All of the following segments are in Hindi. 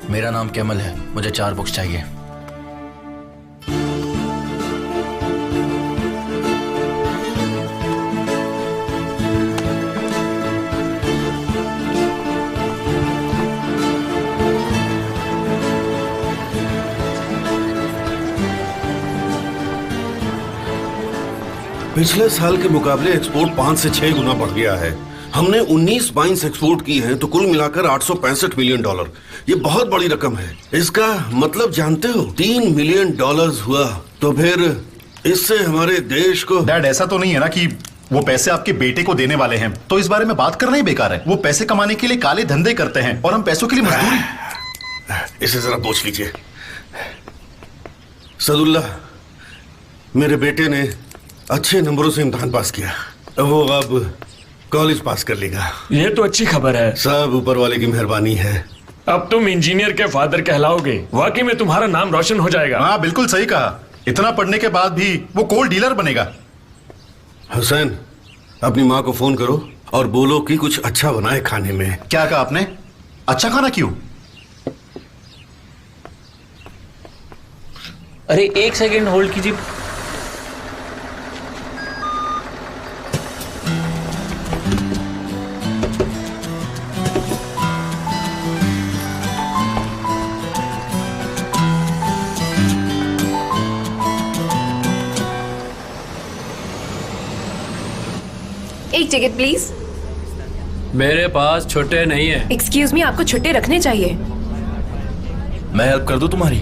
मेरा नाम कैमल है, मुझे 4 बुक्स चाहिए। पिछले साल के मुकाबले एक्सपोर्ट 5 से 6 गुना बढ़ गया है। हमने 19 माइंस एक्सपोर्ट की हैं, तो कुल मिलाकर $865 मिलियन। ये बहुत बड़ी रकम है। इसका मतलब जानते हो, $3 मिलियन हुआ। तो फिर इससे हमारे देश को। डैड, ऐसा तो नहीं है ना कि वो पैसे आपके बेटे को देने वाले हैं, तो इस बारे में बात करना ही बेकार है। वो पैसे कमाने के लिए काले धंधे करते हैं और हम पैसों के लिए मजदूरी। इसे जरा पूछ लीजिए। सदुल्ला, मेरे बेटे ने अच्छे नंबरों से इम्तिहान पास किया, वो अब कॉलेज पास कर लेगा। ये तो अच्छी खबर है। सब ऊपर वाले की मेहरबानी है। अब तुम इंजीनियर के फादर कहलाओगे। वाकई में तुम्हारा नाम रोशन हो जाएगा। हाँ, बिल्कुल सही कहा। इतना पढ़ने के बाद भी वो कोल डीलर बनेगा। हुसैन, अपनी माँ को फोन करो और बोलो कि कुछ अच्छा बनाए खाने में। क्या कहा आपने? अच्छा खाना क्यों? अरे 1 सेकेंड होल्ड कीजिए। एक टिकट प्लीज। मेरे पास छुट्टे नहीं है। एक्सक्यूज मी, आपको छुट्टे रखने चाहिए। मैं हेल्प कर दूं तुम्हारी?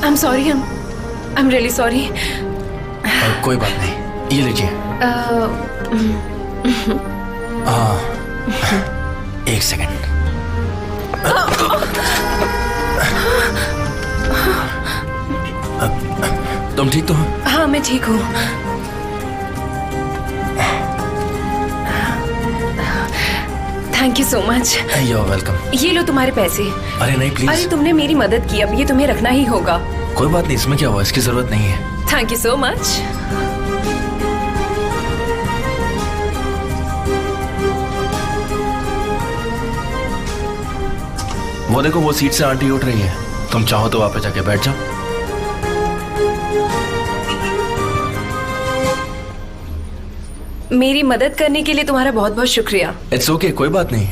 I am sorry, I am really sorry. कोई बात नहीं, ये लीजिए। एक सेकंड। तुम ठीक तो हो? हाँ, मैं ठीक हूँ। Thank you so much. You are welcome. ये लो तुम्हारे पैसे। अरे नहीं, प्लीज। अरे तुमने मेरी मदद की, अब ये तुम्हें रखना ही होगा। कोई बात नहीं, इसमें क्या हुआ, इसकी जरूरत नहीं है। Thank you so much. वो देखो, वो सीट से आंटी उठ रही है। तुम चाहो तो वापस जाके बैठ जाओ। मेरी मदद करने के लिए तुम्हारा बहुत बहुत शुक्रिया। इट्स ओके, कोई बात नहीं।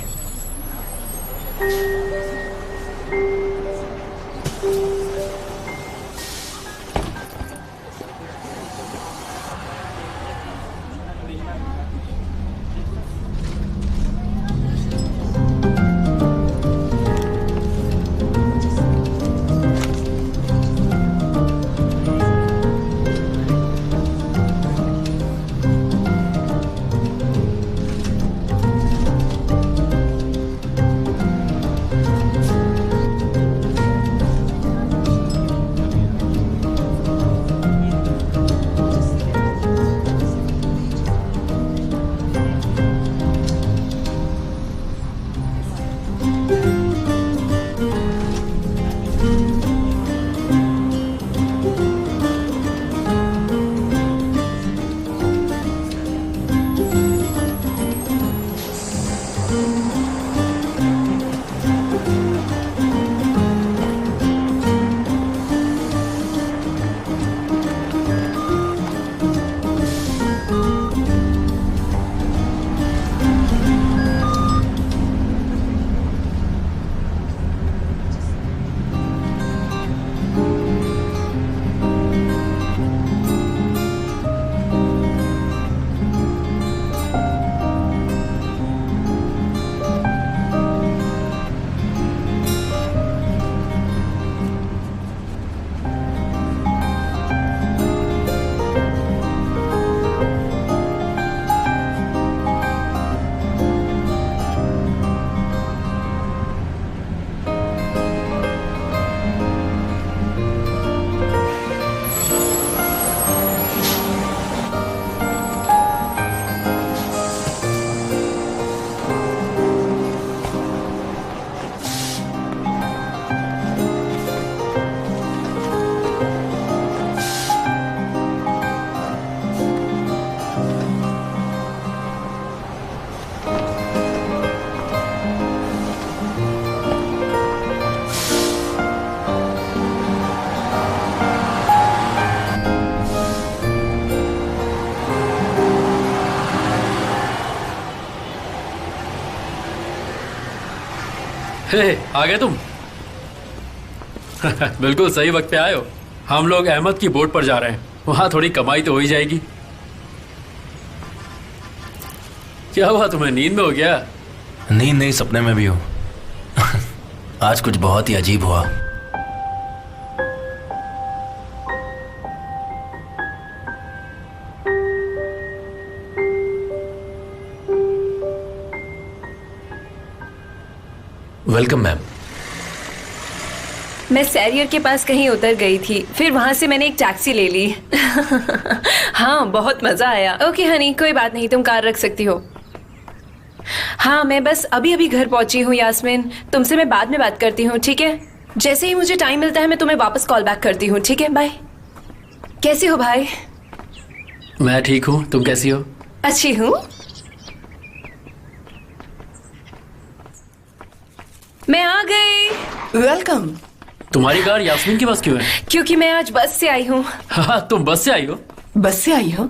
हे, आ गए तुम? बिल्कुल सही वक्त पे आए हो। हम लोग अहमद की बोट पर जा रहे हैं, वहां थोड़ी कमाई तो हो ही जाएगी। क्या हुआ, तुम्हें नींद में हो गया? नींद नहीं, सपने में भी हो। आज कुछ बहुत ही अजीब हुआ। Welcome ma'am. मैं सैरियर के पास कहीं उतर गई थी, फिर वहां से मैंने एक टैक्सी ले ली। हाँ, बहुत मजा आया। ओके हनी, कोई बात नहीं, तुम कार रख सकती हो। हाँ, मैं बस अभी अभी घर पहुंची हूँ यास्मीन, तुमसे मैं बाद में बात करती हूँ, ठीक है? जैसे ही मुझे टाइम मिलता है मैं तुम्हें वापस कॉल बैक करती हूँ, ठीक है? बाय। कैसी हो भाई? मैं ठीक हूँ, तुम कैसी हो? अच्छी हूँ। मैं आ गई। वेलकम। तुम्हारी कार यास्मीन के पास क्यों है? क्योंकि मैं आज बस से आई हूँ। हाँ, तुम बस से आई हो? बस से आई हो?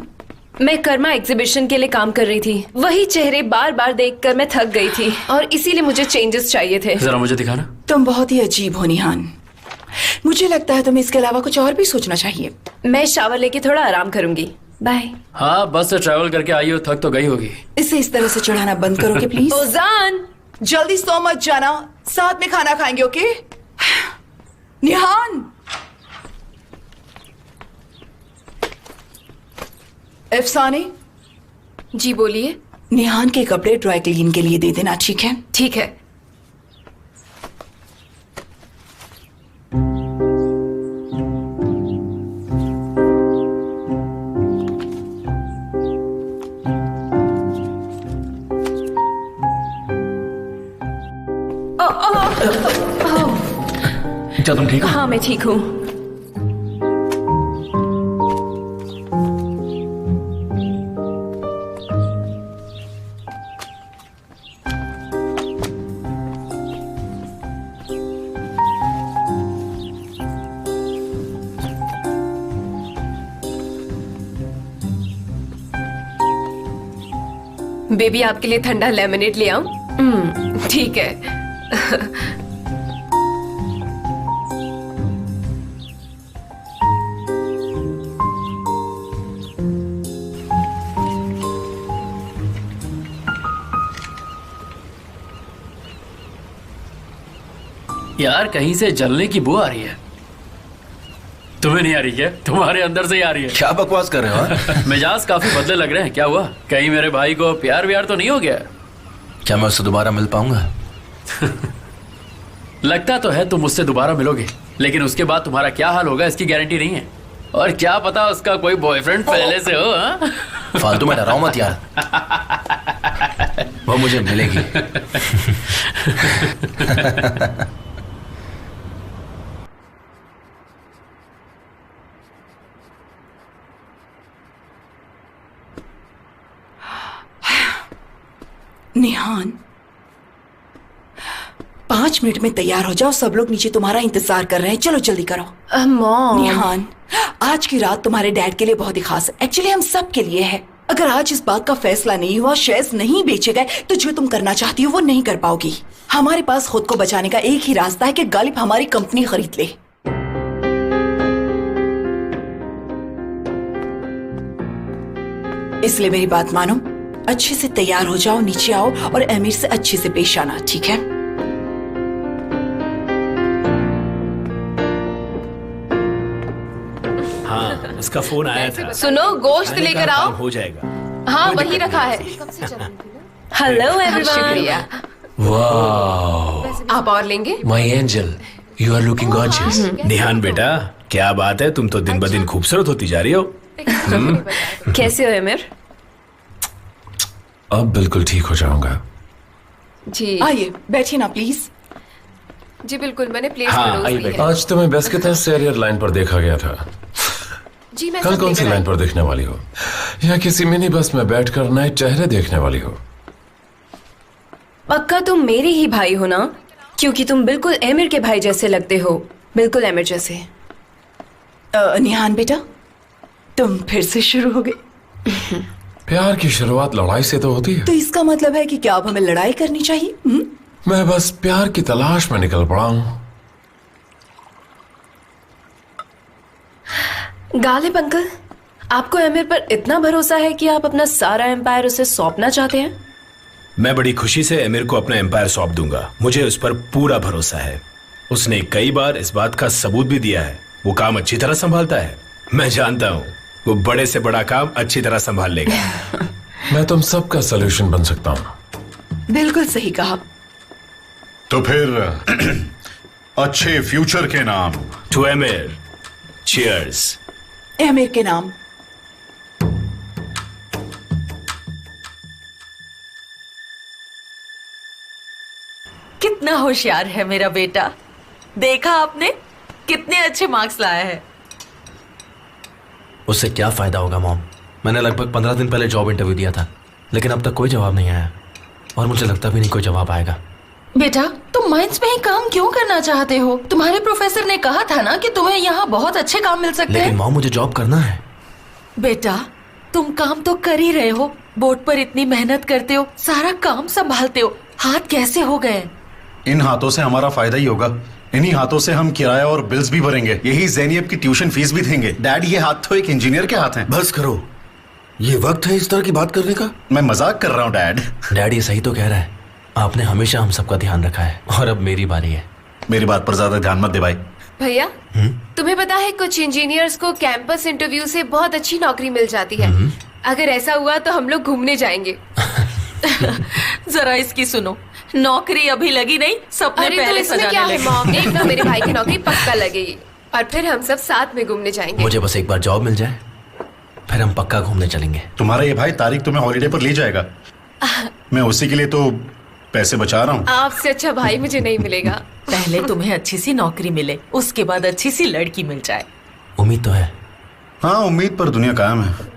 मैं कर्मा एग्जीबिशन के लिए काम कर रही थी। वही चेहरे बार बार देखकर मैं थक गई थी और इसीलिए मुझे चेंजेस चाहिए थे। जरा मुझे दिखाना। तुम बहुत ही अजीब हो निहान। मुझे लगता है तुम्हें इसके अलावा कुछ और भी सोचना चाहिए। मैं शावर लेके थोड़ा आराम करूंगी। बाय। हाँ, बस से ट्रैवल करके आई हो, थक तो गई होगी। इसे इस तरह से चढ़ाना बंद करोगे प्लीज? ओजान, जल्दी सो मत जाना, साथ में खाना खाएंगे, ओके? निहान, अफसाने। जी बोलिए। निहान के कपड़े ड्राई क्लीन के लिए दे देना, ठीक है? ठीक है। क्या तुम ठीक हो? हाँ, मैं ठीक हूँ। बेबी, आपके लिए ठंडा लेमनेड ले आऊं? ठीक है। यार, कहीं से जलने की बू आ रही है। तुम्हें नहीं आ रही क्या? तुम्हारे अंदर से ही आ रही है। क्या बकवास कर रहे हो? हाँ? मिजाज काफी बदले लग रहे हैं, क्या हुआ? कहीं मेरे भाई को प्यार व्यार तो नहीं हो गया? क्या मैं उससे दोबारा मिल पाऊंगा? लगता तो है तुम मुझसे दोबारा मिलोगे, लेकिन उसके बाद तुम्हारा क्या हाल होगा इसकी गारंटी नहीं है। और क्या पता उसका कोई बॉयफ्रेंड पहले से हो। हाँ? फालतू में डराओ मत यार। वो मुझे मिलेगी। निहान, 5 मिनट में तैयार हो जाओ, सब लोग नीचे तुम्हारा इंतजार कर रहे हैं। चलो जल्दी करो। मॉम। निहान, आज की रात तुम्हारे डैड के लिए बहुत ही खास है। एक्चुअली हम सब के लिए है। अगर आज इस बात का फैसला नहीं हुआ, शेयर्स नहीं बेचे गए, तो जो तुम करना चाहती हो वो नहीं कर पाओगी। हमारे पास खुद को बचाने का एक ही रास्ता है कि गालिब हमारी कंपनी खरीद ले। इसलिए मेरी बात मानो, अच्छे से तैयार हो जाओ, नीचे आओ और अमीर से अच्छे से पेश आना, ठीक है? हाँ, उसका फोन आया था। सुनो, गोश्त लेकर आओ। हो जाएगा। हाँ, वही रखा है। Hello everyone. शुक्रिया। वाह, आप और लेंगे? My angel, you are looking gorgeous. Nihan बेटा, क्या बात है, तुम तो दिन ब दिन खूबसूरत होती जा रही हो। कैसे हो अमीर? अब बिल्कुल ठीक हो जाऊंगा। जी आइए, बैठिए ना प्लीज। जी बिल्कुल, मैंने प्लेस हाँ, परोस दी है। आज तुम्हें बस के तहत सैरियर लाइन पर देखा गया था। जी मैं कल सब कौन सी लेकर लाइन आई। पर देखने वाली हो? या किसी मिनी बस में बैठकर नए चेहरे देखने वाली हो? पक्का तुम मेरे ही भाई हो ना? क्योंकि तुम बिल्कुल एमिर के भाई जैसे लगते हो, बिल्कुल एमिर जैसे। निहान बेटा, तुम फिर से शुरू हो गए। प्यार की शुरुआत लड़ाई से तो होती है। तो इसका मतलब है कि क्या अब हमें लड़ाई करनी चाहिए? मैं बस प्यार की तलाश में निकल पड़ा हूं। गालिब अंकल, आपको एमिर पर इतना भरोसा है कि आप अपना सारा एम्पायर उसे सौंपना चाहते हैं? मैं बड़ी खुशी से एमिर को अपना एम्पायर सौंप दूंगा। मुझे उस पर पूरा भरोसा है। उसने कई बार इस बात का सबूत भी दिया है। वो काम अच्छी तरह संभालता है। मैं जानता हूँ वो बड़े से बड़ा काम अच्छी तरह संभाल लेगा। मैं तुम सबका सलूशन बन सकता हूँ। बिल्कुल सही कहा। तो फिर अच्छे फ्यूचर के नाम टू एमिर, चीयर्स। एमिर के नाम। कितना होशियार है मेरा बेटा। देखा आपने कितने अच्छे मार्क्स लाया है। उससे क्या फायदा होगा मॉम? मैंने लगभग 15 दिन पहले जॉब इंटरव्यू दिया था, लेकिन अब तक कोई जवाब नहीं आया और मुझे लगता भी नहीं कोई जवाब आएगा। बेटा, तुम माइंस में ही काम क्यों करना चाहते हो? तुम्हारे प्रोफेसर ने कहा था ना कि तुम्हें यहाँ बहुत अच्छे काम मिल सकते हैं। लेकिन मॉम, मुझे जॉब करना है। बेटा, तुम काम तो कर ही रहे हो। बोर्ड पर इतनी मेहनत करते हो, सारा काम संभालते हो, हाथ कैसे हो गए? इन हाथों से हमारा फायदा ही होगा। इन्हीं हाथों से हम किराया और बिल्स भी भरेंगे। यही ज़ैनियब की ट्यूशन फीस भी देंगे। डैड, ये हाथ तो एक इंजीनियर के हाथ हैं। बस करो, ये वक्त है इस तरह की बात करने का। मैं मजाक कर रहा हूँ डैड। डैड, ये सही तो कह रहा है। आपने हमेशा हम सबका ध्यान रखा है और अब मेरी बारी है। मेरी बात पर ज्यादा ध्यान मत दे भाई। भैया, तुम्हें पता है कुछ इंजीनियर्स को कैंपस इंटरव्यू से बहुत अच्छी नौकरी मिल जाती है। अगर ऐसा हुआ तो हम लोग घूमने जाएंगे। जरा इसकी सुनो, नौकरी अभी लगी नहीं, सपने पहले सजाने लगे। मॉम, एक ना मेरे भाई की नौकरी पक्का लगेगी और फिर हम सब साथ में घूमने जाएंगे। मुझे बस एक बार जॉब मिल जाए, फिर हम पक्का घूमने चलेंगे। तुम्हारा ये भाई तारिक तुम्हें हॉलिडे पर ले जाएगा। मैं उसी के लिए तो पैसे बचा रहा हूँ। आपसे अच्छा भाई मुझे नहीं मिलेगा। पहले तुम्हें अच्छी सी नौकरी मिले, उसके बाद अच्छी सी लड़की मिल जाए। उम्मीद तो है। हाँ, उम्मीद पर दुनिया कायम है।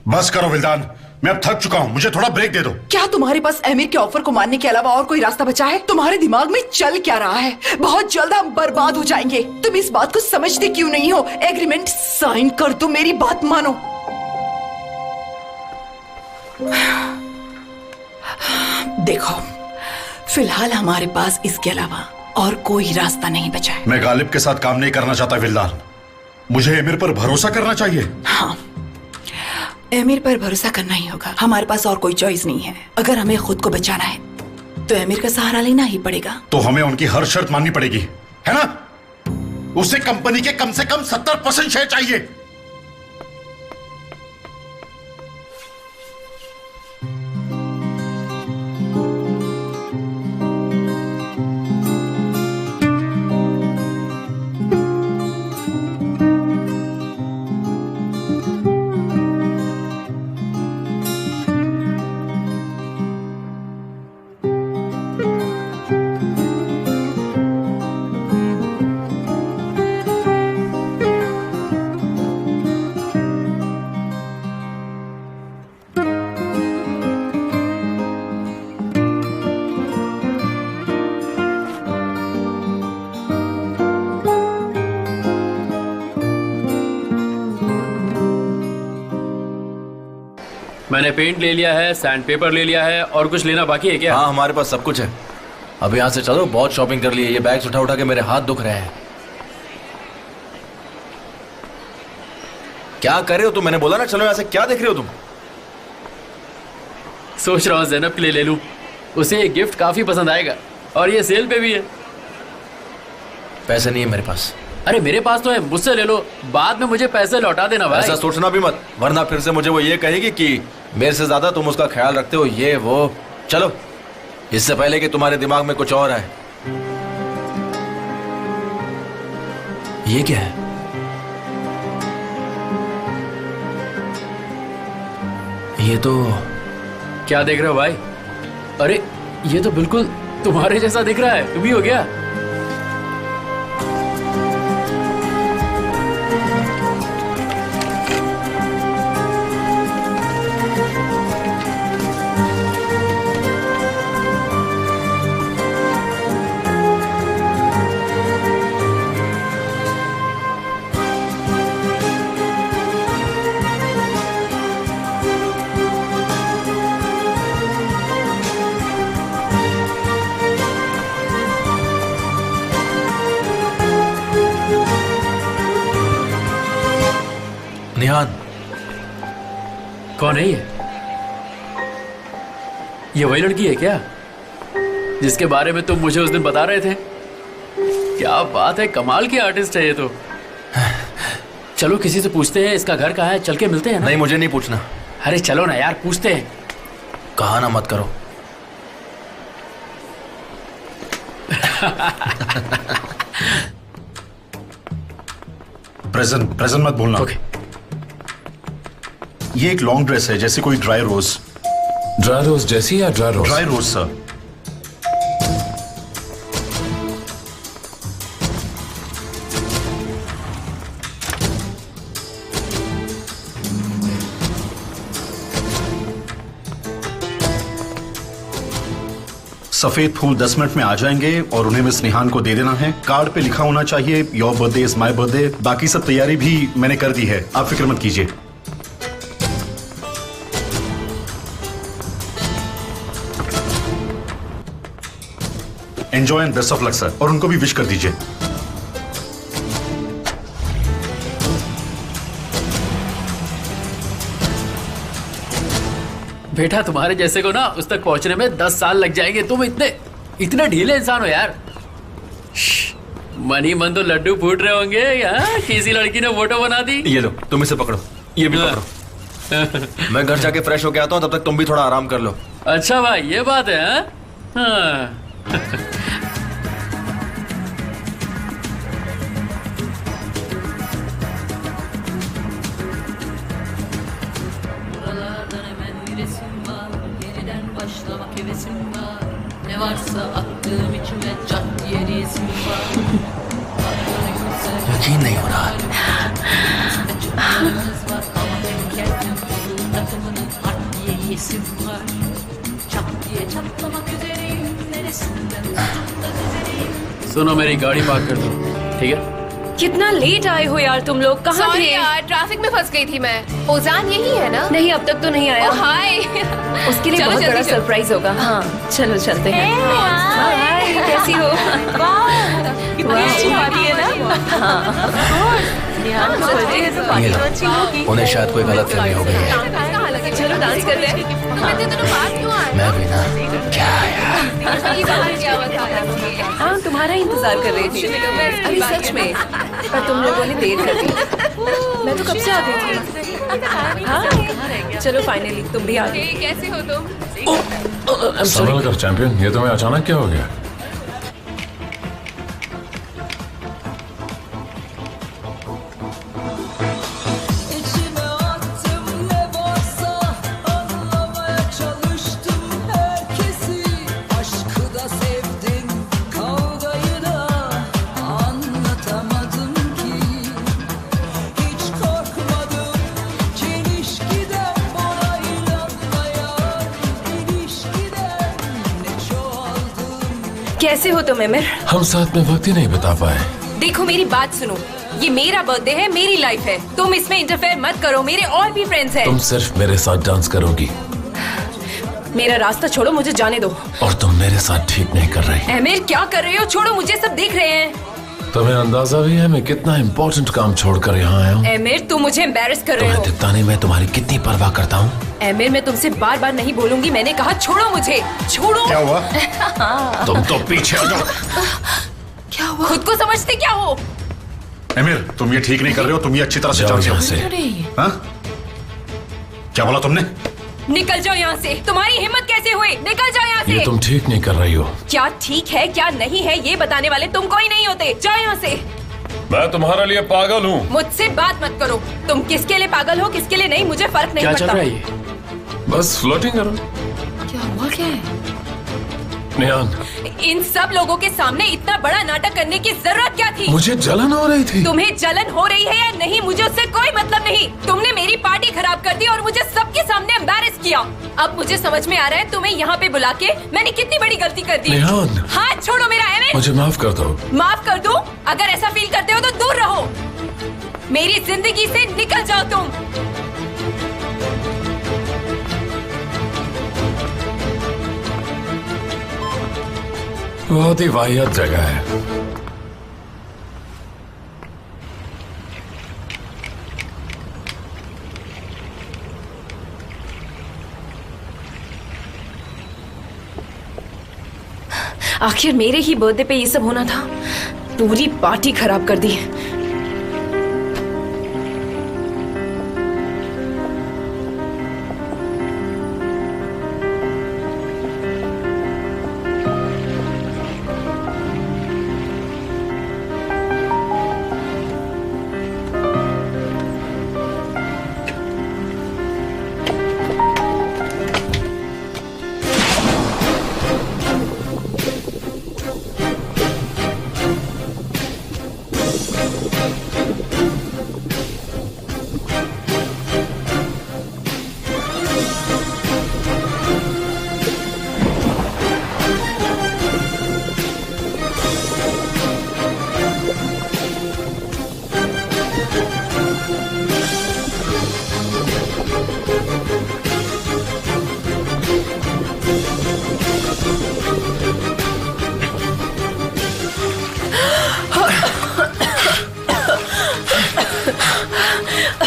बस करो विल्दान, मैं अब थक चुका हूँ। मुझे थोड़ा ब्रेक दे दो। क्या तुम्हारे पास एमिर के ऑफर को मानने के अलावा और कोई रास्ता बचा है? तुम्हारे दिमाग में चल क्या रहा है? बहुत जल्द हम बर्बाद हो जाएंगे। तुम इस बात को समझते क्यों नहीं हो? एग्रीमेंट साइन कर दो, मेरी बात मानो। देखो, फिलहाल हमारे पास इसके अलावा और कोई रास्ता नहीं बचा है। मैं गालिब के साथ काम नहीं करना चाहता विल्दान। मुझे एमिर पर भरोसा करना चाहिए। हाँ, एमिर पर भरोसा करना ही होगा। हमारे पास और कोई चॉइस नहीं है। अगर हमें खुद को बचाना है तो एमिर का सहारा लेना ही पड़ेगा। तो हमें उनकी हर शर्त माननी पड़ेगी, है ना? उसे कंपनी के कम से कम 70% शेयर चाहिए। मैंने पेंट ले लिया है, सैंड पेपर ले लिया है, और कुछ लेना बाकी है क्या? हाँ, हमारे पास सब कुछ है। अब यहाँ से चलो, बहुत शॉपिंग कर ली है। ये बैग्स उठा उठा के मेरे हाथ दुख रहे हैं। क्या कर रहे हो तुम? मैंने बोला ना चलो यहाँ से। क्या देख रहे हो तुम? सोच रहा हूँ ज़ैनब के लिए ले लूँ। उसे ये गिफ्ट काफी पसंद आएगा और ये सेल पे भी है। पैसे नहीं है मेरे पास। अरे मेरे पास तो है, मुझसे ले लो, बाद में मुझे पैसे लौटा देना भाई। ऐसा सोचना भी मत, वरना फिर से मुझे वो ये कहेगी कि मेरे से ज्यादा तुम उसका ख्याल रखते हो, ये वो। चलो, इससे पहले कि तुम्हारे दिमाग में कुछ और आए। ये क्या है? ये तो क्या देख रहे हो भाई? अरे ये तो बिल्कुल तुम्हारे जैसा दिख रहा है। तुम ही हो गया? निहान। कौन है ये वही लड़की है क्या जिसके बारे में तुम मुझे उस दिन बता रहे थे? क्या बात है, कमाल की आर्टिस्ट है ये तो। चलो किसी से पूछते हैं इसका घर कहाँ है, चल के मिलते हैं ना? नहीं, मुझे नहीं पूछना। अरे चलो ना यार, पूछते हैं। कहा ना मत करो। प्रेजेंट मत बोलना। ओके। ये एक लॉन्ग ड्रेस है, जैसे कोई ड्राई रोज। ड्राई रोज जैसी या ड्राई रोज? ड्राई रोज सर। सफेद फूल 10 मिनट में आ जाएंगे और उन्हें मिस निहान को दे देना है। कार्ड पे लिखा होना चाहिए your birthday is my birthday. बाकी सब तैयारी भी मैंने कर दी है, आप फिक्र मत कीजिए। Enjoy and best of luck sir, और उनको भी विश कर दीजिए। बेटा तुम्हारे जैसे को ना उस तक पहुंचने में 10 साल लग जाएंगे। तुम इतने ढीले इंसान हो यार। मनी मन तो लड्डू फूट रहे होंगे यार, किसी लड़की ने फोटो बना दी। ये लो, तुम इसे पकड़ो, ये भी पकड़ो। मैं घर जाके फ्रेश होके आता हूँ, तब तक तुम भी थोड़ा आराम कर लो। अच्छा भाई, ये बात है। हाँ। यकीन नहीं हो रहा। सुनो, मेरी गाड़ी पार्क कर दो, ठीक है? कितना लेट आए हो यार तुम लोग, कहाँ थे? यार, ट्रैफिक में फंस गई थी मैं। ओजान यही है ना? नहीं, अब तक तो नहीं आया। हाय। उसके लिए बहुत बड़ा सरप्राइज होगा। हाँ चलो चलते हैं। हाय, कैसी हो? कितनी अच्छी वाली है ना? ये लो, उन्हें शायद कोई गलत फहमी हो गई है। चलो डांस करते हैं। मैं भी ना, क्या यार। हाँ, तुम्हारा इंतजार कर रही थी अभी, सच में। पर तुम लोगों ने देर कर दी। मैं तो कब से आ गई थी। हाँ चलो, फाइनली तुम भी आ गए। कैसे हो तुम? संभल कर चैंपियन, ये तुम्हें अचानक क्या हो गया? कैसे हो तुम एमिर? हम साथ में वक्त ही नहीं बिता पाए। देखो मेरी बात सुनो, ये मेरा बर्थडे है, मेरी लाइफ है। तुम इसमें इंटरफेयर मत करो, मेरे और भी फ्रेंड्स हैं। तुम सिर्फ मेरे साथ डांस करोगी। मेरा रास्ता छोड़ो, मुझे जाने दो। और तुम मेरे साथ ठीक नहीं कर रही। एमिर क्या कर रहे हो? छोड़ो मुझे, सब देख रहे हैं। तुम्हें अंदाजा भी है मैं कितना इम्पोर्टेंट काम छोड़कर यहाँ आया हूँ? एमिर तुम मुझे एम्बैरेस कर रहे हो। तुम्हें दिखता नहीं मैं तुम्हारी कितनी परवाह करता हूँ। एमिर मैं तुमसे बार बार नहीं बोलूंगी, मैंने कहा छोड़ो मुझे, छोड़ो। क्या हुआ? तुम तो पीछे हो जाओ। क्या हुआ? खुद को समझते क्या हो? एमिर, तुम ये ठीक नहीं कर रहे हो, तुम ये अच्छी तरह से जानते हो। हाँ? क्या बोला तुमने? निकल जाओ यहाँ से। तुम्हारी हिम्मत कैसे हुई? निकल जाओ यहाँ से। ये तुम ठीक नहीं कर रही हो। क्या ठीक है क्या नहीं है ये बताने वाले तुम कोई नहीं होते। जाओ यहाँ से। मैं तुम्हारे लिए पागल हूँ। मुझसे बात मत करो। तुम किसके लिए पागल हो किसके लिए नहीं मुझे फर्क नहीं पड़ता। क्या चल रहा है ये? बस फ्लर्टिंग करो। क्या हुआ? क्या है? निहान, इन सब लोगों के सामने इतना बड़ा नाटक करने की जरूरत क्या थी? मुझे जलन हो रही थी। तुम्हें जलन हो रही है या नहीं मुझे उससे कोई मतलब नहीं। तुमने मेरी पार्टी खराब कर दी और मुझे सबके सामने एम्बैरेस किया। अब मुझे समझ में आ रहा है तुम्हें यहाँ पे बुला के मैंने कितनी बड़ी गलती कर दी। निहान, हाथ छोड़ो मेरा एमिर। मुझे माफ कर दो। माफ कर दूं? अगर ऐसा फील करते हो तो दूर रहो। मेरी जिंदगी से निकल जाओ तुम। बहुत ही वाहियात जगह है। आखिर मेरे ही बर्थडे पे ये सब होना था। पूरी पार्टी खराब कर दी।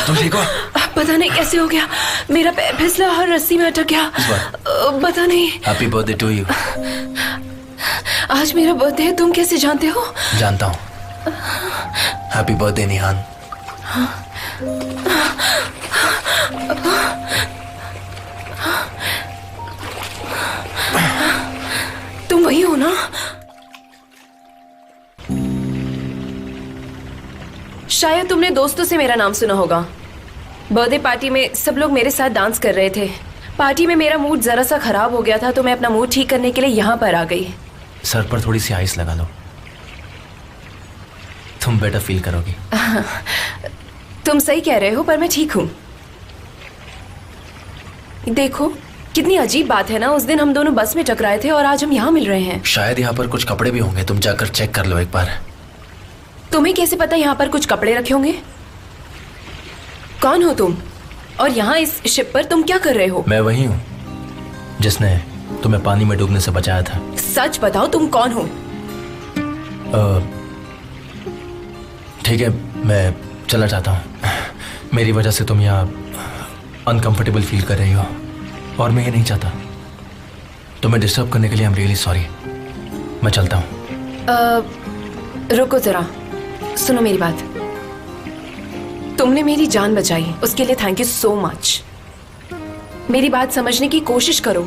तुम ठीक हो? पता नहीं कैसे हो गया, मेरा पैर फिसला और रस्सी में अटक गया। पता नहीं। Happy birthday to you. आज मेरा बर्थडे है, तुम कैसे जानते हो? जानता हूँ। हैप्पी बर्थडे निहान। तुम वही हो ना? शायद तुमने दोस्तों से मेरा नाम सुना होगा। बर्थडे पार्टी में सब लोग मेरे साथ डांस कर रहे थे। पार्टी में मेरा मूड जरा सा खराब हो गया था, तो मैं अपना मूड ठीक करने के लिए यहाँ पर आ गई। सर पर थोड़ी सी आइस लगा लो, तुम बेटर फील करोगी। तुम सही कह रहे हो, पर मैं ठीक हूँ। देखो कितनी अजीब बात है ना, उस दिन हम दोनों बस में टकराए थे और आज हम यहाँ मिल रहे हैं। शायद यहाँ पर कुछ कपड़े भी होंगे, तुम जाकर चेक कर लो एक बार। तुम्हें कैसे पता यहाँ पर कुछ कपड़े रखे होंगे? कौन हो तुम? और यहाँ इस शिप पर तुम क्या कर रहे हो? मैं वही हूँ जिसने तुम्हें पानी में डूबने से बचाया था। सच बताओ, तुम कौन हो? ठीक है, मैं चला जाता हूँ। मेरी वजह से तुम यहाँ अनकंफर्टेबल फील कर रही हो और मैं ये नहीं चाहता। तुम्हें डिस्टर्ब करने के लिए आई एम रियली सॉरी। मैं चलता हूँ। रुको जरा, सुनो मेरी बात। तुमने मेरी जान बचाई, उसके लिए थैंक यू सो मच। मेरी बात समझने की कोशिश करो।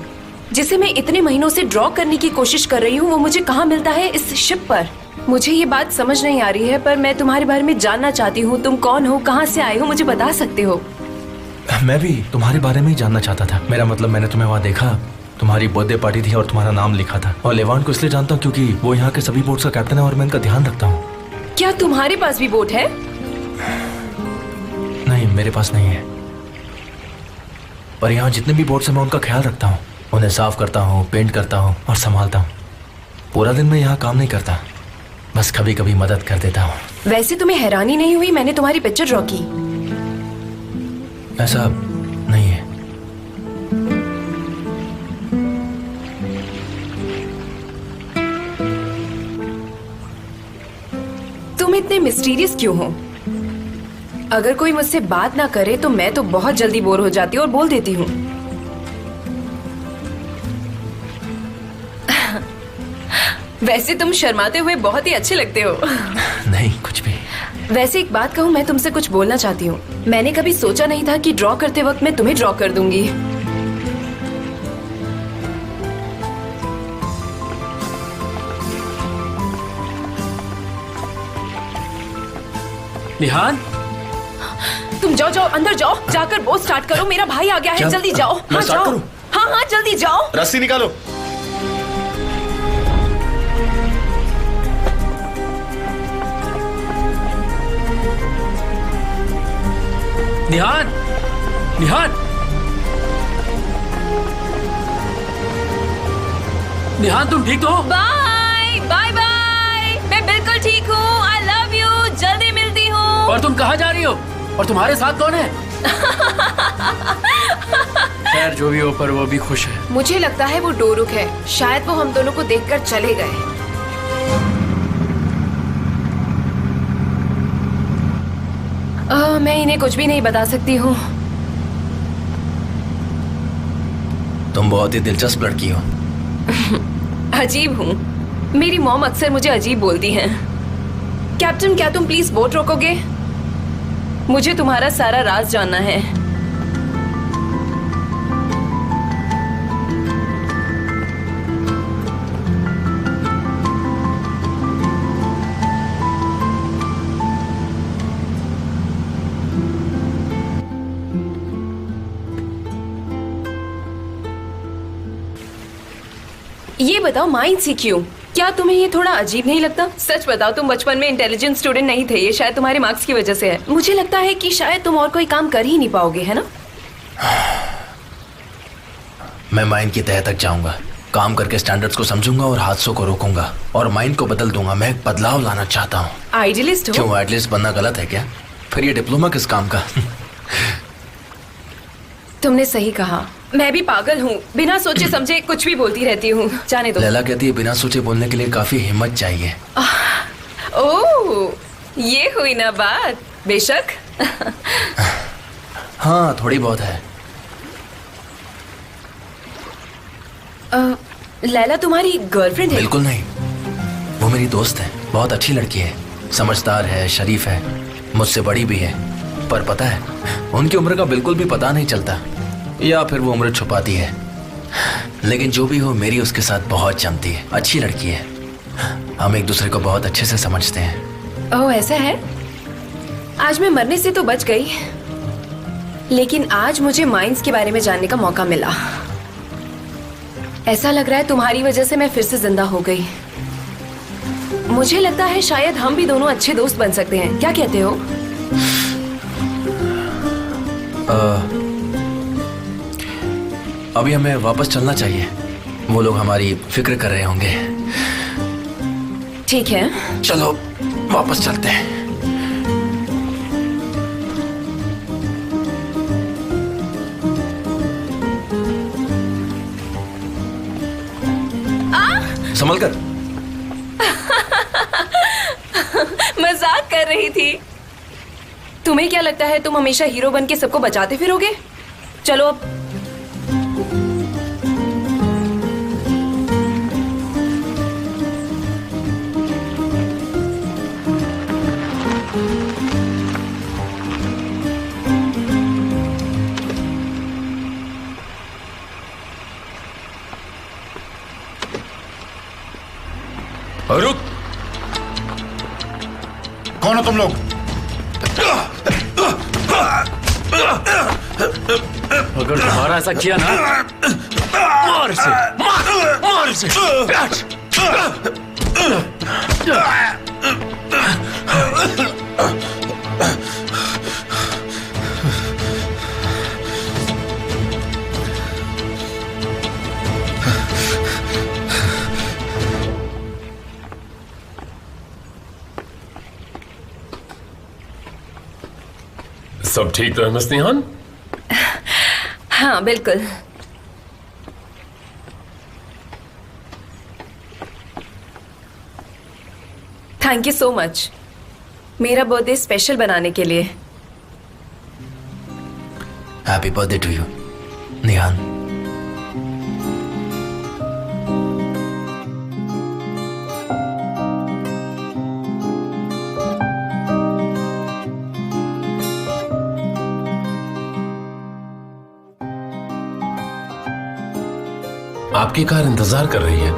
जिसे मैं इतने महीनों से ड्रॉ करने की कोशिश कर रही हूँ, वो मुझे कहाँ मिलता है? इस शिप पर। मुझे ये बात समझ नहीं आ रही है, पर मैं तुम्हारे बारे में जानना चाहती हूँ। तुम कौन हो, कहाँ से आए हो, मुझे बता सकते हो? मैं भी तुम्हारे बारे में ही जानना चाहता था। मेरा मतलब, मैंने तुम्हें वहाँ देखा, तुम्हारी बर्थडे पार्टी थी और तुम्हारा नाम लिखा था। और लेवान को इसलिए जानता हूँ क्योंकि वो यहाँ के सभी बोट्स का कैप्टन है और मैं इनका ध्यान रखता हूँ। क्या तुम्हारे पास भी बोट है? नहीं, मेरे पास नहीं है, पर यहाँ जितने भी बोट्स हैं मैं उनका ख्याल रखता हूँ। उन्हें साफ करता हूँ, पेंट करता हूँ और संभालता हूँ। पूरा दिन मैं यहाँ काम नहीं करता, बस कभी कभी मदद कर देता हूँ। वैसे तुम्हें हैरानी नहीं हुई मैंने तुम्हारी पिक्चर ड्रॉ की? ऐसा नहीं है। तुम इतने मिस्टीरियस क्यों हो? अगर कोई मुझसे बात ना करे तो मैं तो बहुत जल्दी बोर हो जाती हूँ और बोल देती हूँ। वैसे तुम शर्माते हुए बहुत ही अच्छे लगते हो। नहीं, कुछ भी। वैसे एक बात कहूँ, मैं तुमसे कुछ बोलना चाहती हूँ। मैंने कभी सोचा नहीं था कि ड्रॉ करते वक्त मैं तुम्हें ड्रॉ कर दूंगी। निहान, तुम जाओ जाओ, अंदर जाओ, जाकर बोट स्टार्ट करो। मेरा भाई आ गया है, जल्दी जाओ। मैं हाँ स्टार्ट जाओ। करूं? हाँ हाँ जल्दी जाओ। रस्सी निकालो। निहान, निहान, निहान, तुम ठीक तो हो? बाय बाय बाय, मैं बिल्कुल ठीक हूँ। आई लव यू, जल्दी मिलती हूँ। और तुम कहाँ जा रही हो? और तुम्हारे साथ कौन है? खैर जो भी हो, पर वो भी खुश है। मुझे लगता है वो डोरुक है। शायद वो हम दोनों को देखकर चले गए। मैं इन्हें कुछ भी नहीं बता सकती हूँ। तुम बहुत ही दिलचस्प लड़की हो। अजीब हूँ। मेरी मॉम अक्सर मुझे अजीब बोलती हैं। कैप्टन, क्या तुम प्लीज बोट रोकोगे? मुझे तुम्हारा सारा राज जानना है। ये बताओ, माइंड से क्यों? क्या तुम्हें ये थोड़ा अजीब नहीं लगता? सच बताओ, तुम बचपन में इंटेलिजेंट स्टूडेंट नहीं थे। ये शायद तुम्हारे मार्क्स की वजह से है। मुझे लगता है कि शायद तुम और कोई काम कर ही नहीं पाओगे, है ना? मैं माइंड की तह तक जाऊंगा, काम करके स्टैंडर्ड्स को समझूंगा और हादसों को रोकूंगा और माइंड को बदल दूंगा। मैं एक बदलाव लाना चाहता हूँ। आइडियलिस्ट हो? क्यों, आइडियलिस्ट बनना गलत है क्या? फिर ये डिप्लोमा किस काम का? तुमने सही कहा। मैं भी पागल हूँ, बिना सोचे समझे कुछ भी बोलती रहती हूँ। जाने दो। लैला कहती है बिना सोचे बोलने के लिए काफी हिम्मत चाहिए। ओह, ये हुई ना बात। बेशक। हाँ, थोड़ी बहुत है। लैला तुम्हारी गर्लफ्रेंड है? बिल्कुल नहीं, वो मेरी दोस्त है। बहुत अच्छी लड़की है, समझदार है, शरीफ है, मुझसे बड़ी भी है। पर पता है, उनकी उम्र का बिल्कुल भी पता नहीं चलता, या फिर वो उम्र छुपाती है। लेकिन जो भी हो, मेरी उसके साथ बहुत जमती है। अच्छी लड़की है, हम एक दूसरे को बहुत अच्छे से समझते हैं। ओह, ऐसा है? आज मैं मरने से तो बच गई, लेकिन आज मुझे माइंड्स के बारे में जानने का मौका मिला। ऐसा लग रहा है तुम्हारी वजह से मैं फिर से जिंदा हो गई। मुझे लगता है शायद हम भी दोनों अच्छे दोस्त बन सकते हैं। क्या कहते हो? अभी हमें वापस चलना चाहिए, वो लोग हमारी फिक्र कर रहे होंगे। ठीक है, चलो वापस चलते हैं। संभल कर। मजाक कर रही थी। तुम्हें क्या लगता है तुम हमेशा हीरो बन के सबको बचाते फिरोगे? चलो अब। रुक! कौन हो तुम लोग? अगर तुम्हारा ऐसा किया ना, मार इसे, मार इसे। सब ठीक तो है मिस निहान? हाँ, बिल्कुल। थैंक यू सो मच मेरा बर्थडे स्पेशल बनाने के लिए। हैप्पी बर्थडे टू यू निहान। आपकी कार इंतजार कर रही है।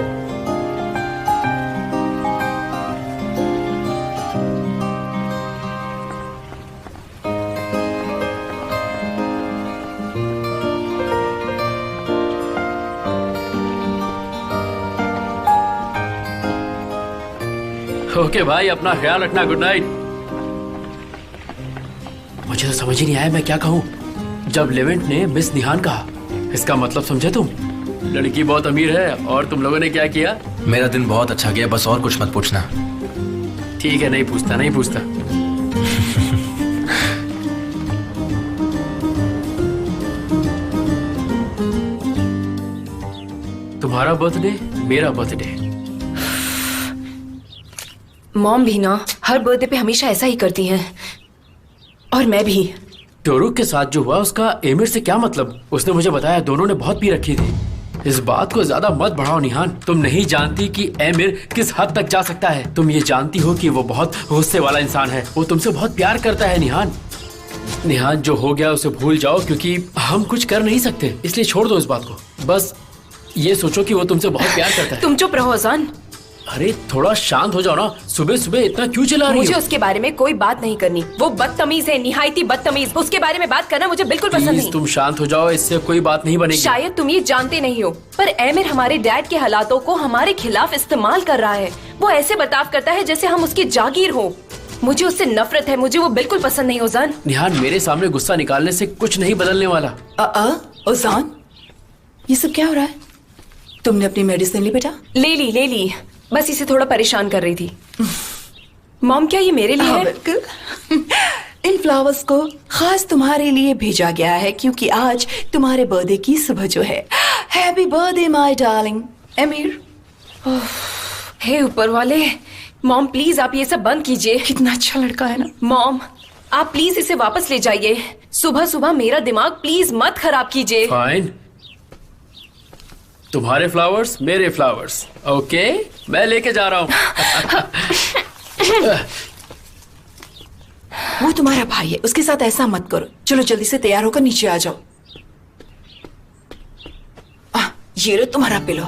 ओके भाई, अपना ख्याल रखना। Good night. मुझे तो समझ ही नहीं आया मैं क्या कहूँ जब लेवेंट ने मिस निहान कहा। इसका मतलब समझे तुम? लड़की बहुत अमीर है और तुम लोगों ने क्या किया? मेरा दिन बहुत अच्छा गया, बस और कुछ मत पूछना। ठीक है, नहीं पूछता, नहीं पूछता। तुम्हारा बर्थडे, मेरा बर्थडे। मॉम भी ना हर बर्थडे पे हमेशा ऐसा ही करती हैं, और मैं भी। टोरुक के साथ जो हुआ उसका एमिर से क्या मतलब? उसने मुझे बताया दोनों ने बहुत पी रखी थी। इस बात को ज्यादा मत बढ़ाओ निहान। तुम नहीं जानती कि एमिर किस हद तक जा सकता है। तुम ये जानती हो कि वो बहुत गुस्से वाला इंसान है। वो तुमसे बहुत प्यार करता है निहान। निहान, जो हो गया उसे भूल जाओ, क्योंकि हम कुछ कर नहीं सकते, इसलिए छोड़ दो इस बात को। बस ये सोचो कि वो तुमसे बहुत प्यार करता है। तुम चुप रहो अजान। अरे थोड़ा शांत हो जाओ ना। सुबह सुबह इतना क्यों चिल्ला रही हो? मुझे उसके बारे में कोई बात नहीं करनी। वो बदतमीज है, निहायती बदतमीज। उसके बारे में बात करना मुझे बिल्कुल पसंद नहीं। तुम शांत हो जाओ, इससे कोई बात नहीं बनेगी। शायद तुम ये जानते नहीं हो, पर एमिर हमारे डैड के हालातों को हमारे खिलाफ इस्तेमाल कर रहा है। वो ऐसे बर्ताव करता है जैसे हम उसकी जागीर हो। मुझे उससे नफरत है। मुझे वो बिल्कुल पसंद नहीं। ओजान, निहान, मेरे सामने गुस्सा निकालने से कुछ नहीं बदलने वाला। ओजान, ये सब क्या हो रहा है? तुमने अपनी मेडिसिन ली बेटा? ले ली। बस इसे थोड़ा परेशान कर रही थी। मॉम, क्या ये मेरे लिए है? बिल्कुल। इन फ्लावर्स को खास तुम्हारे लिए भेजा गया है क्योंकि आज तुम्हारे बर्थडे की सुबह जो है। Happy birthday my darling Emir. Hey ऊपर वाले। मॉम प्लीज आप ये सब बंद कीजिए। कितना अच्छा लड़का है ना। मॉम आप प्लीज इसे वापस ले जाइए। सुबह सुबह मेरा दिमाग प्लीज मत खराब कीजिए। फाइन, तुम्हारे फ्लावर्स मेरे फ्लावर्स। ओके, मैं लेके जा रहा हूँ। वो तुम्हारा भाई है, उसके साथ ऐसा मत करो। चलो जल्दी से तैयार होकर नीचे आ जाओ। ये लो तुम्हारा पिलो।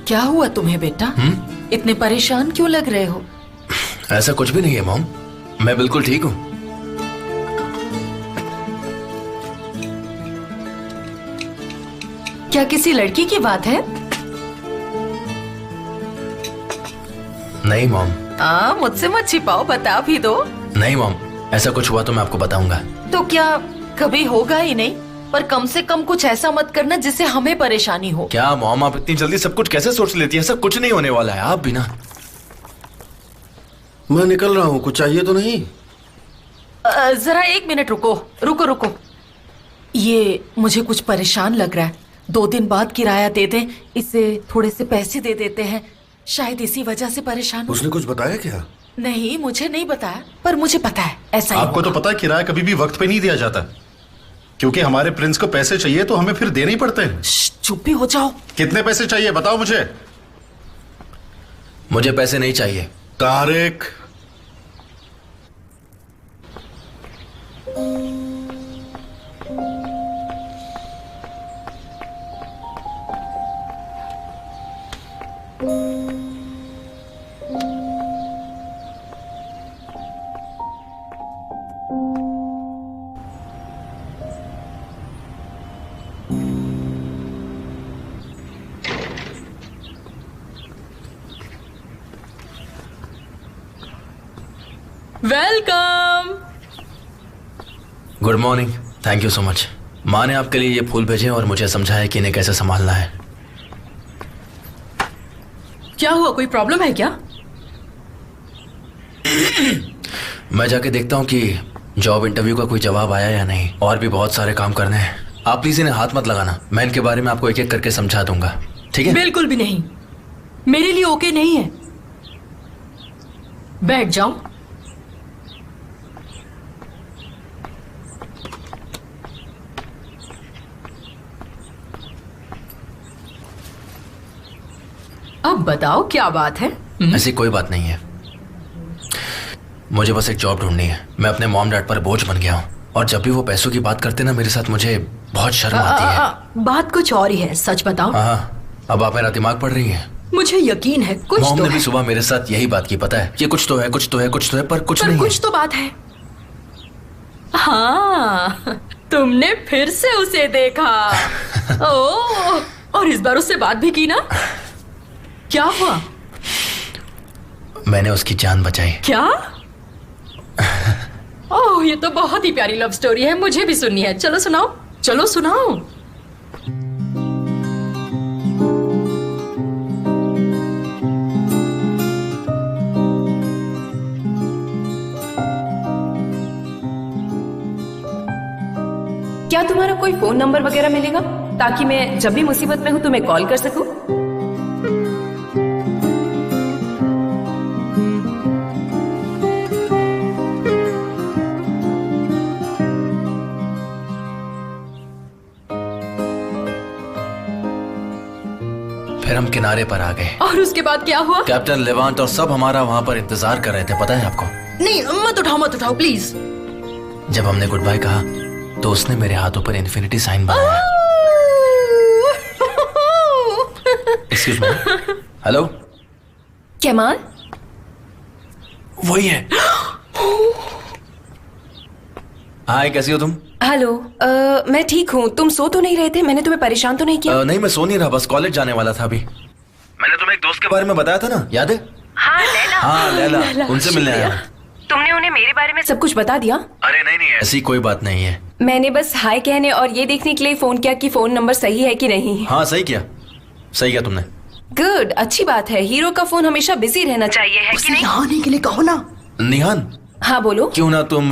क्या हुआ तुम्हें बेटा? इतने परेशान क्यों लग रहे हो? ऐसा कुछ भी नहीं है मॉम, मैं बिल्कुल ठीक हूँ। क्या किसी लड़की की बात है? नहीं मॉम। मुझसे मत छिपाओ, बता भी दो। नहीं मॉम, ऐसा कुछ हुआ तो मैं आपको बताऊंगा। तो क्या कभी होगा ही नहीं, पर कम से कम कुछ ऐसा मत करना जिससे हमें परेशानी हो। क्या मॉम, आप इतनी जल्दी सब कुछ कैसे सोच लेती है? सब कुछ नहीं होने वाला है, आप भी ना। मैं निकल रहा हूँ, कुछ चाहिए तो नहीं? जरा 1 मिनट रुको। ये मुझे कुछ परेशान लग रहा है। 2 दिन बाद किराया दे दें, इसे थोड़े से पैसे दे देते हैं। शायद इसी वजह से परेशान हो। उसने कुछ बताया क्या? नहीं, मुझे नहीं बताया, पर मुझे पता है ऐसा ही आपको तो पता है किराया कभी भी वक्त पे नहीं दिया जाता, क्योंकि हमारे प्रिंस को पैसे चाहिए तो हमें फिर देने ही पड़ते हैं। चुप भी हो जाओ। कितने पैसे चाहिए बताओ मुझे। मुझे पैसे नहीं चाहिए। Tariq, welcome. Good morning. Thank you so much. माँ ने आपके लिए ये फूल भेजे और मुझे समझाया कि इन्हें कैसे संभालना है। क्या हुआ, कोई प्रॉब्लम है क्या? मैं जाके देखता हूँ कि जॉब इंटरव्यू का कोई जवाब आया या नहीं। और भी बहुत सारे काम करने हैं। आप प्लीज इन्हें हाथ मत लगाना। मैं इनके बारे में आपको एक एक करके समझा दूंगा, ठीक है? बिल्कुल भी नहीं, मेरे लिए ओके नहीं है। बैठ जाओ। अब बताओ क्या बात है? ऐसी कोई बात नहीं है। मुझे बस एक जॉब ढूंढनी है। मैं अपने मॉम डैड पर बोझ बन गया हूँ और जब भी वो पैसों की बात करते ना मेरे साथ, मुझे बहुत शर्म आती है। बात कुछ और ही है, सच बताओ। हाँ, अब आप मेरा दिमाग पढ़ रही हैं। मुझे यकीन है कुछ मॉम तो ने भी है। सुबह मेरे साथ यही बात की, पता है? ये कुछ तो है, कुछ तो है, कुछ तो है, पर कुछ नहीं कुछ तो बात है। हाँ, तुमने फिर से उसे देखा। ओह, और इस बार उससे बात भी की ना? क्या हुआ? मैंने उसकी जान बचाई। क्या? ओह, ये तो बहुत ही प्यारी लव स्टोरी है, मुझे भी सुननी है। चलो सुनाओ, चलो सुनाओ। क्या तुम्हारा कोई फोन नंबर वगैरह मिलेगा? ताकि मैं जब भी मुसीबत में हूँ तुम्हें कॉल कर सकूं। फिर हम किनारे पर आ गए। और उसके बाद क्या हुआ? कैप्टन लेवांट और सब हमारा वहां पर इंतजार कर रहे थे, पता है आपको? नहीं, मत उठाओ प्लीज। जब हमने गुड बाय कहा तो उसने मेरे हाथों पर इन्फिनिटी साइन बनाया। Excuse me. Hello Kemal? वही है। हाय, कैसी हो तुम? हेलो, मैं ठीक हूँ। तुम सो तो नहीं रहे थे? मैंने तुम्हें परेशान तो नहीं किया? नहीं, मैं सो नहीं रहा, बस कॉलेज जाने वाला था अभी। मैंने तुम्हें एक दोस्त के बारे में बताया था ना, याद है? हाँ, लैला। हाँ, लैला। उनसे मिलने आया। तुमने उन्हें मेरे बारे में सब कुछ बता दिया? अरे नहीं, ऐसी कोई बात नहीं है। मैंने बस हाय कहने और ये देखने के लिए फोन किया कि फोन नंबर सही है कि नहीं। हाँ, सही किया तुमने। गुड, अच्छी बात है। हीरो का फोन हमेशा बिजी रहना चाहिए, है कि नहीं? यहाँ आने के लिए कहो ना। निहान। हाँ बोलो। क्यों ना तुम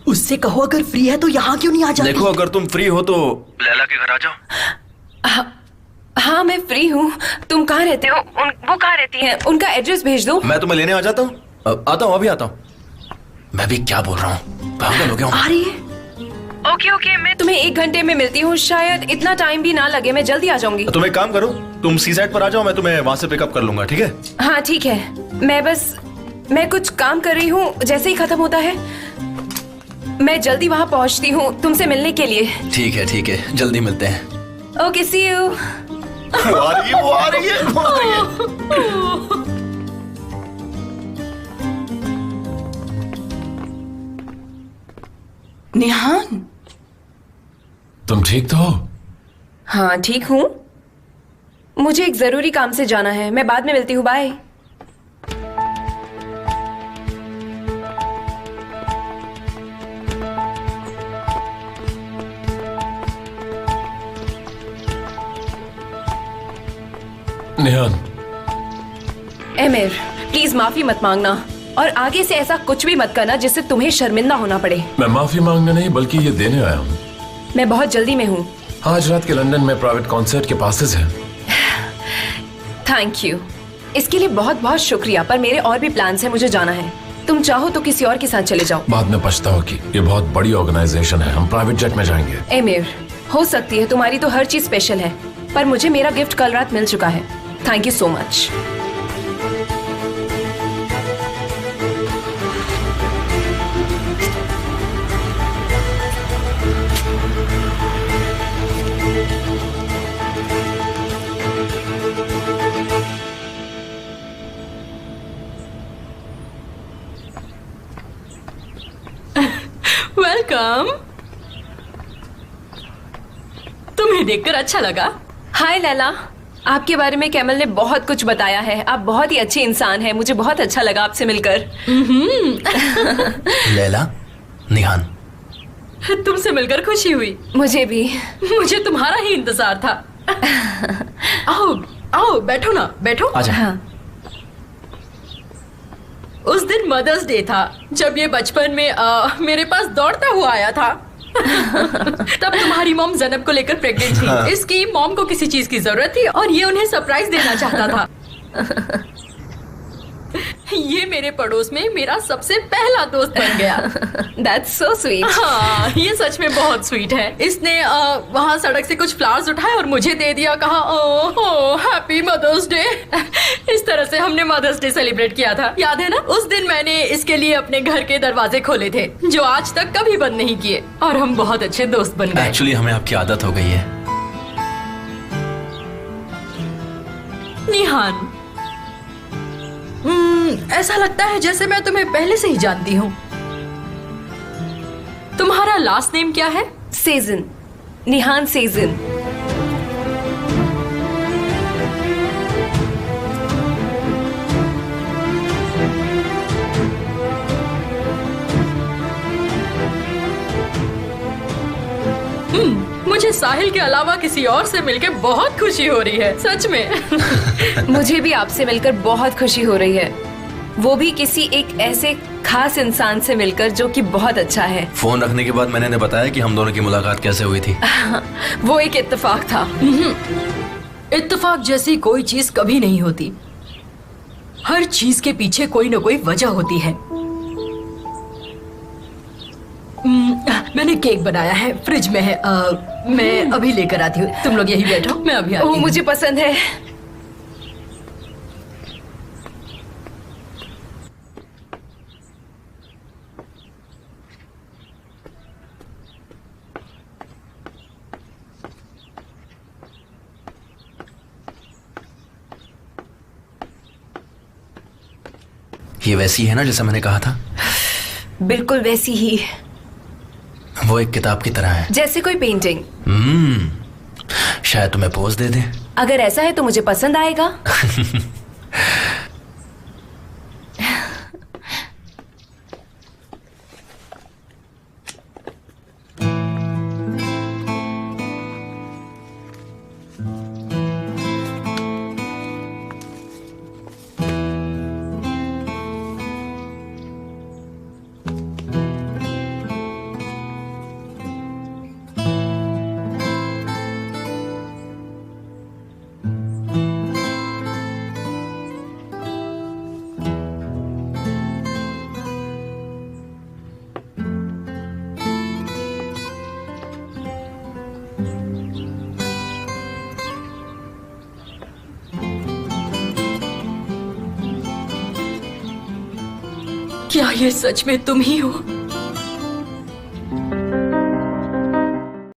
उससे कहो अगर फ्री है तो यहाँ क्यों नहीं आ जाती? देखो, अगर तुम फ्री हो तो लैला के घर आ जाओ। हाँ, मैं फ्री हूँ। तुम कहाँ रहते हो? वो कहाँ रहती हैं? उनका एड्रेस भेज दो। मैं तुम्हें लेने आ जाता हूँ। आता हूँ, अभी आता हूँ। मैं भी क्या बोल रहा हूँ, पागल हो गया हूँ। आ रही है? ओके, मैं तुम्हें 1 घंटे में मिलती हूँ। शायद इतना टाइम भी ना लगे, मैं जल्दी आ जाऊंगी। तुम एक काम करो, तुम सी साइड पर आ जाओ, मैं तुम्हें वहाँ से पिकअप कर लूंगा, ठीक है? हाँ ठीक है। मैं कुछ काम कर रही हूँ, जैसे ही खत्म होता है मैं जल्दी वहाँ पहुँचती हूँ तुमसे मिलने के लिए। ठीक है, जल्दी मिलते हैं। Okay, see you. वो आ रही है। निहान, तुम ठीक तो हो? हाँ ठीक हूँ। मुझे एक जरूरी काम से जाना है, मैं बाद में मिलती हूँ। बाय। निहान। एमिर, प्लीज माफी मत मांगना और आगे से ऐसा कुछ भी मत करना जिससे तुम्हें शर्मिंदा होना पड़े। मैं माफी मांगने नहीं बल्कि ये देने आया हूँ। मैं बहुत जल्दी में हूँ। आज रात के लंदन में प्राइवेट कॉन्सर्ट के पासेस हैं। थैंक यू, इसके लिए बहुत बहुत शुक्रिया, पर मेरे और भी प्लान्स हैं, मुझे जाना है। तुम चाहो तो किसी और के साथ चले जाओ। बाद में पछताओगी। ये बहुत बड़ी ऑर्गेनाइजेशन है, हम प्राइवेट जेट में जाएंगे। एमिर, हो सकती है तुम्हारी तो हर चीज स्पेशल है, पर मुझे मेरा गिफ्ट कल रात मिल चुका है। Thank you so much. Welcome. तुम्हें देखकर अच्छा लगा। हाय लैला, आपके बारे में कैमल ने बहुत कुछ बताया है। आप बहुत ही अच्छे इंसान हैं, मुझे बहुत अच्छा लगा आपसे मिलकर। लैला, निहान, तुमसे मिलकर खुशी हुई। मुझे भी। मुझे तुम्हारा ही इंतजार था। आओ बैठो ना, बैठो। आजा। हाँ। उस दिन मदर्स डे था जब ये बचपन में मेरे पास दौड़ता हुआ आया था। तब तुम्हारी मॉम जैनब को लेकर प्रेग्नेंट थी। हाँ। इसकी मॉम को किसी चीज की जरूरत थी और ये उन्हें सरप्राइज देना चाहता था। ये मेरे पड़ोस में मेरा सबसे पहला दोस्त बन गया। That's so sweet. हाँ, ये सच में बहुत स्वीट है। इसने वहाँ सड़क से कुछ फ्लावर्स उठाए और मुझे दे दिया, कहा ओह हैप्पी मदर्स डे। इस तरह से हमने मदर्स डे सेलिब्रेट किया था, याद है ना? उस दिन मैंने इसके लिए अपने घर के दरवाजे खोले थे जो आज तक कभी बंद नहीं किए और हम बहुत अच्छे दोस्त बन गए। एक्चुअली हमें आपकी आदत हो गई है। निहान, ऐसा लगता है जैसे मैं तुम्हें पहले से ही जानती हूँ। तुम्हारा लास्ट नेम क्या है? सेजन, निहान सेजन। मुझे साहिल के अलावा किसी और से मिलकर बहुत खुशी हो रही है, सच में। मुझे भी आपसे मिलकर बहुत खुशी हो रही है, वो भी किसी एक ऐसे खास इंसान से मिलकर, जो कि बहुत अच्छा है। फोन रखने के बाद मैंने बताया कि हम दोनों की मुलाकात कैसे हुई थी। वो एक इत्तेफाक था। इत्तेफाक जैसी कोई चीज कभी नहीं होती। हर चीज के पीछे कोई ना कोई वजह होती है। मैंने केक बनाया है, फ्रिज में है। मैं अभी लेकर आती हूँ, तुम लोग यही बैठो, मैं अभी आती हूँ। मुझे पसंद है। ये वैसी है ना जैसा मैंने कहा था? बिल्कुल वैसी ही। वो एक किताब की तरह है, जैसे कोई पेंटिंग। शायद तुम्हें पोज दे दे। अगर ऐसा है तो मुझे पसंद आएगा। क्या ये सच में तुम ही हो?